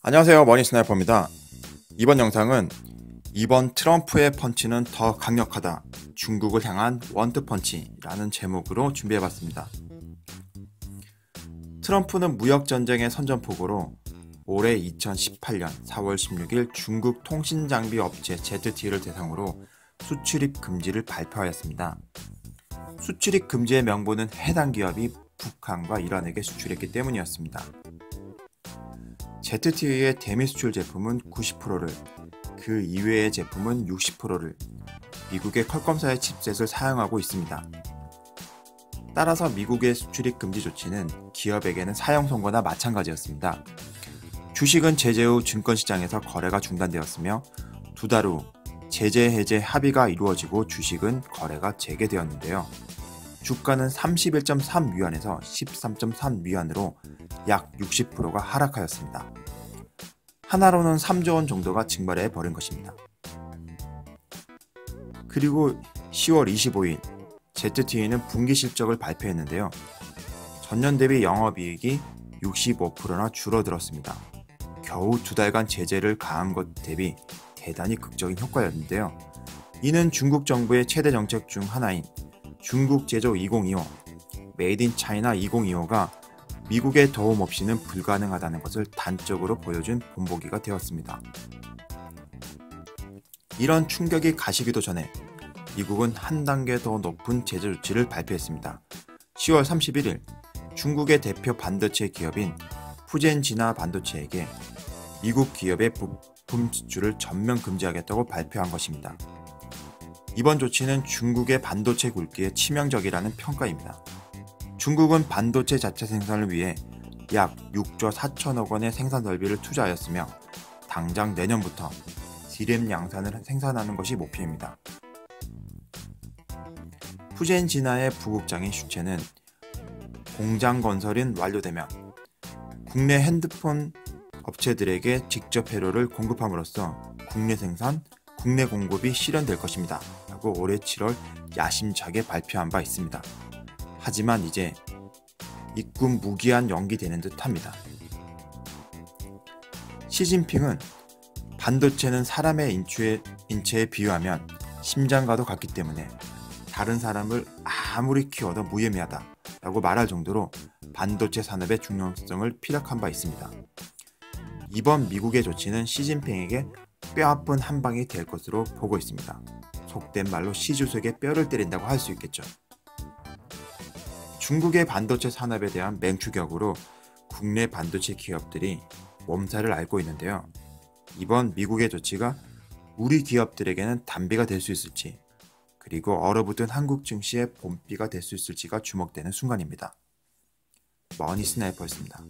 안녕하세요, 머니 스나이퍼입니다. 이번 영상은 이번 트럼프의 펀치는 더 강력하다, 중국을 향한 원투펀치라는 제목으로 준비해봤습니다. 트럼프는 무역전쟁의 선전포고로 올해 2018년 4월 16일 중국 통신장비 업체 ZTE를 대상으로 수출입 금지를 발표하였습니다. 수출입 금지의 명분은 해당 기업이 북한과 이란에게 수출했기 때문이었습니다. ZTE의 대미 수출 제품은 90%를, 그 이외의 제품은 60%를 미국의 퀄컴사의 칩셋을 사용하고 있습니다. 따라서 미국의 수출입 금지 조치는 기업에게는 사형 선고나 마찬가지였습니다. 주식은 제재 후 증권시장에서 거래가 중단되었으며 2달 후 제재 해제 합의가 이루어지고 주식은 거래가 재개되었는데요. 주가는 31.3위안에서 13.3위안으로 약 60%가 하락하였습니다. 하나로는 3조 원 정도가 증발해 버린 것입니다. 그리고 10월 25일 ZTE는 분기 실적을 발표했는데요. 전년 대비 영업이익이 65%나 줄어들었습니다. 겨우 2달간 제재를 가한 것 대비 대단히 극적인 효과였는데요. 이는 중국 정부의 최대 정책 중 하나인 중국 제조 2025, 메이드 인 차이나 2025가 미국의 도움 없이는 불가능하다는 것을 단적으로 보여준 본보기가 되었습니다. 이런 충격이 가시기도 전에 미국은 한 단계 더 높은 제재 조치를 발표했습니다. 10월 31일 중국의 대표 반도체 기업인 푸젠지나 반도체에게 미국 기업의 부품 수출을 전면 금지하겠다고 발표한 것입니다. 이번 조치는 중국의 반도체 굴기에 치명적이라는 평가입니다. 중국은 반도체 자체 생산을 위해 약 6조 4천억 원의 생산 설비를 투자하였으며 당장 내년부터 D램 양산을 생산하는 것이 목표입니다. 푸젠지나의 부국장인 슈체는 공장 건설은 완료되면 국내 핸드폰 업체들에게 직접 회로를 공급함으로써 국내 생산, 국내 공급이 실현될 것입니다. 라고 올해 7월 야심차게 발표한 바 있습니다. 하지만 이제 이 꿈 무기한 연기되는 듯 합니다. 시진핑은 반도체는 사람의 인체에 비유하면 심장과도 같기 때문에 다른 사람을 아무리 키워도 무의미하다 라고 말할 정도로 반도체 산업의 중요성을 피력한 바 있습니다. 이번 미국의 조치는 시진핑에게 뼈아픈 한방이 될 것으로 보고 있습니다. 속된 말로 시주석에 뼈를 때린다고 할 수 있겠죠. 중국의 반도체 산업에 대한 맹추격으로 국내 반도체 기업들이 몸살을 앓고 있는데요. 이번 미국의 조치가 우리 기업들에게는 단비가 될 수 있을지, 그리고 얼어붙은 한국 증시의 봄비가 될 수 있을지가 주목되는 순간입니다. 머니 스나이퍼였습니다.